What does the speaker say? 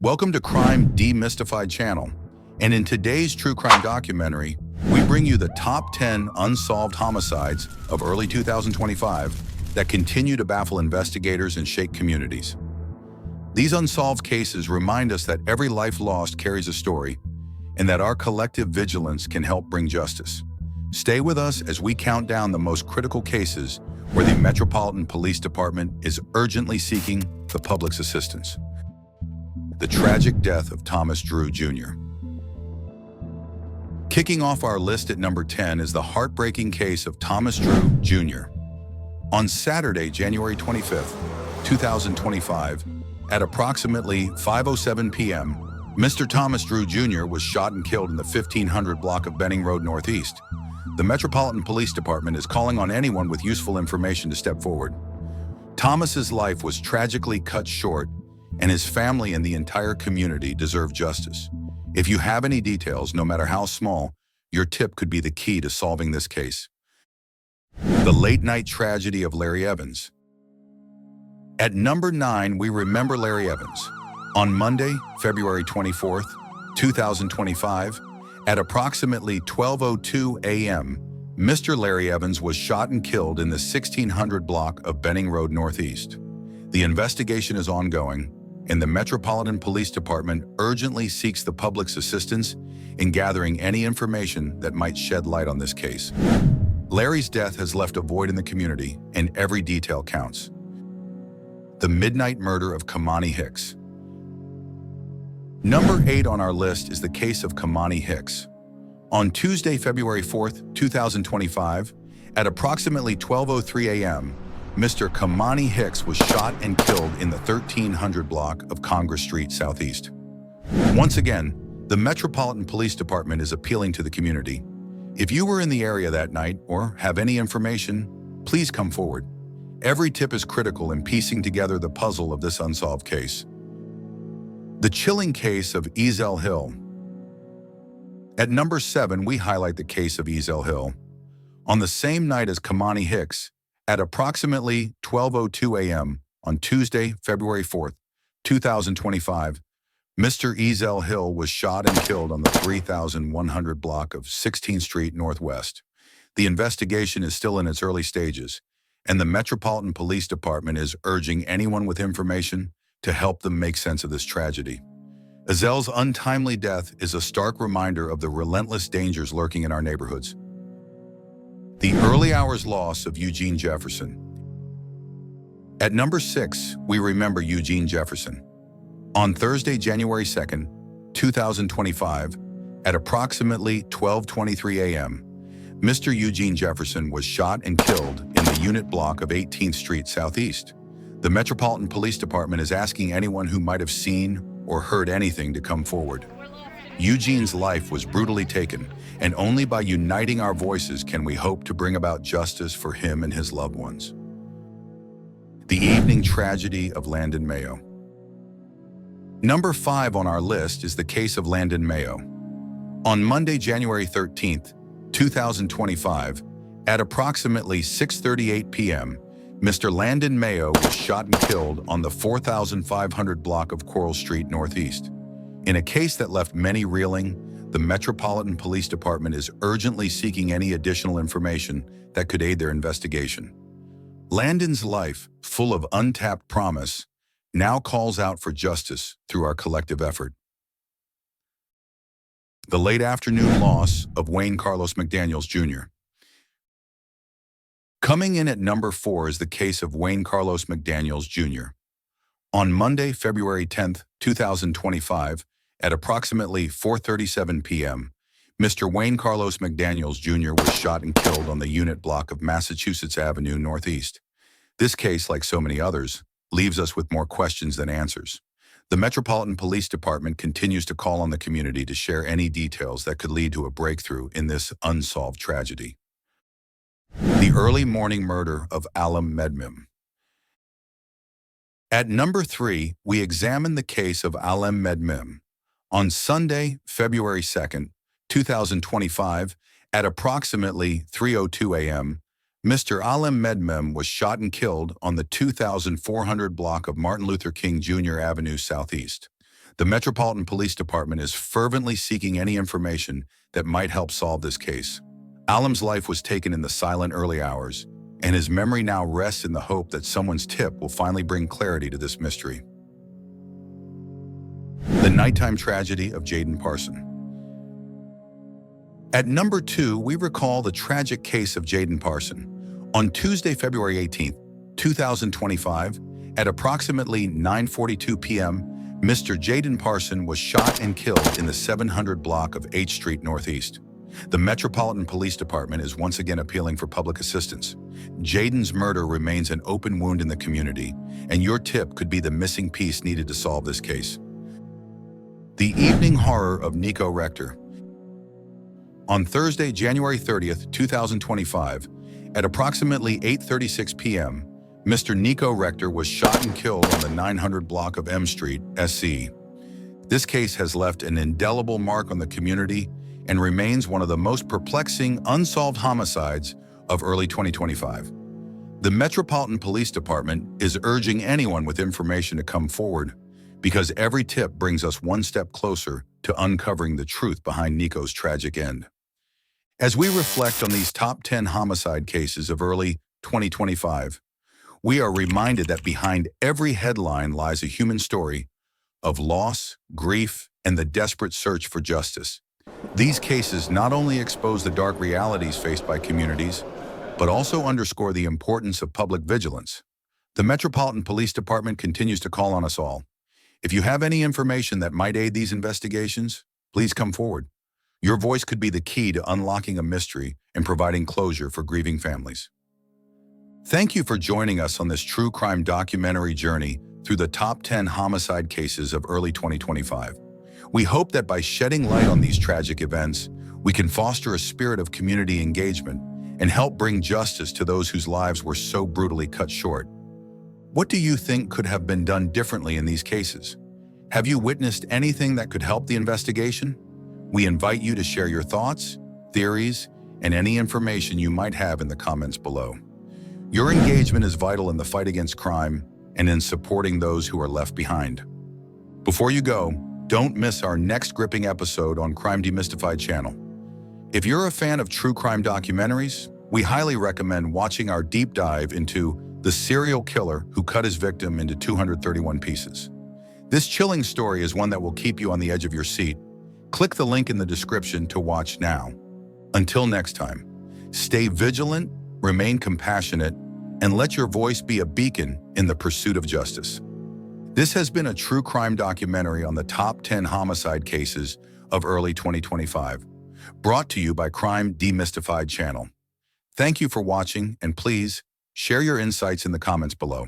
Welcome to Crime Demystified channel, and in today's true crime documentary, we bring you the top 10 unsolved homicides of early 2025 that continue to baffle investigators and shake communities. These unsolved cases remind us that every life lost carries a story, and that our collective vigilance can help bring justice. Stay with us as we count down the most critical cases where the Metropolitan Police Department is urgently seeking the public's assistance. The tragic death of Thomas Drew Jr. Kicking off our list at number 10 is the heartbreaking case of Thomas Drew Jr. On Saturday, January 25th, 2025, at approximately 5:07 p.m., Mr. Thomas Drew Jr. was shot and killed in the 1500 block of Benning Road Northeast. The Metropolitan Police Department is calling on anyone with useful information to step forward. Thomas's life was tragically cut short, and his family and the entire community deserve justice. If you have any details, no matter how small, your tip could be the key to solving this case. The late-night tragedy of Larry Evans. At number 9, we remember Larry Evans. On Monday, February 24th, 2025, at approximately 12:02 a.m., Mr. Larry Evans was shot and killed in the 1600 block of Benning Road Northeast. The investigation is ongoing, and the Metropolitan Police Department urgently seeks the public's assistance in gathering any information that might shed light on this case. Larry's death has left a void in the community, and every detail counts. The midnight murder of Kamani Hicks. Number 8 on our list is the case of Kamani Hicks. On Tuesday, February 4th, 2025, at approximately 12:03 a.m., Mr. Kamani Hicks was shot and killed in the 1300 block of Congress Street Southeast. Once again, the Metropolitan Police Department is appealing to the community. If you were in the area that night or have any information, please come forward. Every tip is critical in piecing together the puzzle of this unsolved case. The chilling case of Ezel Hill. At number 7, we highlight the case of Ezel Hill. On the same night as Kamani Hicks, at approximately 12:02 a.m. on Tuesday, February 4th, 2025, Mr. Ezel Hill was shot and killed on the 3100 block of 16th Street Northwest. The investigation is still in its early stages, and the Metropolitan Police Department is urging anyone with information to help them make sense of this tragedy. Ezel's untimely death is a stark reminder of the relentless dangers lurking in our neighborhoods. The early hours loss of Eugene Jefferson. At number 6, we remember Eugene Jefferson. On Thursday, January 2nd, 2025, at approximately 12:23 a.m., Mr. Eugene Jefferson was shot and killed in the unit block of 18th Street Southeast. The Metropolitan Police Department is asking anyone who might have seen or heard anything to come forward. Eugene's life was brutally taken, and only by uniting our voices can we hope to bring about justice for him and his loved ones. The evening tragedy of Landon Mayo. Number 5 on our list is the case of Landon Mayo. On Monday, January 13th, 2025, at approximately 6:38 p.m., Mr. Landon Mayo was shot and killed on the 4500 block of Coral Street Northeast. In a case that left many reeling, the Metropolitan Police Department is urgently seeking any additional information that could aid their investigation. Landon's life, full of untapped promise, now calls out for justice through our collective effort. The late afternoon loss of Wayne Carlos McDaniels, Jr. Coming in at number 4 is the case of Wayne Carlos McDaniels, Jr. On Monday, February 10th, 2025, at approximately 4:37 p.m., Mr. Wayne Carlos McDaniels, Jr. was shot and killed on the unit block of Massachusetts Avenue Northeast. This case, like so many others, leaves us with more questions than answers. The Metropolitan Police Department continues to call on the community to share any details that could lead to a breakthrough in this unsolved tragedy. The early morning murder of Alam Medmim. At number 3, we examine the case of Alam Medmim. On Sunday, February 2nd, 2025, at approximately 3:02 a.m., Mr. Alam Medmim was shot and killed on the 2400 block of Martin Luther King Jr. Avenue Southeast. The Metropolitan Police Department is fervently seeking any information that might help solve this case. Alam's life was taken in the silent early hours, and his memory now rests in the hope that someone's tip will finally bring clarity to this mystery. The nighttime tragedy of Jaden Parson. At number 2, we recall the tragic case of Jaden Parson. On Tuesday, February 18, 2025, at approximately 9:42 p.m., Mr. Jaden Parson was shot and killed in the 700 block of H Street Northeast. The Metropolitan Police Department is once again appealing for public assistance. Jaden's murder remains an open wound in the community, and your tip could be the missing piece needed to solve this case. The evening horror of Nico Rector. On Thursday, January 30th, 2025, at approximately 8:36 p.m., Mr. Nico Rector was shot and killed on the 900 block of M Street, SC. This case has left an indelible mark on the community and remains one of the most perplexing unsolved homicides of early 2025. The Metropolitan Police Department is urging anyone with information to come forward, because every tip brings us one step closer to uncovering the truth behind Nico's tragic end. As we reflect on these top 10 homicide cases of early 2025, we are reminded that behind every headline lies a human story of loss, grief, and the desperate search for justice. These cases not only expose the dark realities faced by communities, but also underscore the importance of public vigilance. The Metropolitan Police Department continues to call on us all. If you have any information that might aid these investigations, please come forward. Your voice could be the key to unlocking a mystery and providing closure for grieving families. Thank you for joining us on this true crime documentary journey through the top 10 homicide cases of early 2025. We hope that by shedding light on these tragic events, we can foster a spirit of community engagement and help bring justice to those whose lives were so brutally cut short. What do you think could have been done differently in these cases? Have you witnessed anything that could help the investigation? We invite you to share your thoughts, theories, and any information you might have in the comments below. Your engagement is vital in the fight against crime and in supporting those who are left behind. Before you go, don't miss our next gripping episode on Crime Demystified channel. If you're a fan of true crime documentaries, we highly recommend watching our deep dive into the serial killer who cut his victim into 231 pieces. This chilling story is one that will keep you on the edge of your seat. Click the link in the description to watch now. Until next time, stay vigilant, remain compassionate, and let your voice be a beacon in the pursuit of justice. This has been a true crime documentary on the top 10 homicide cases of early 2025, brought to you by Crime Demystified channel. Thank you for watching, and please share your insights in the comments below.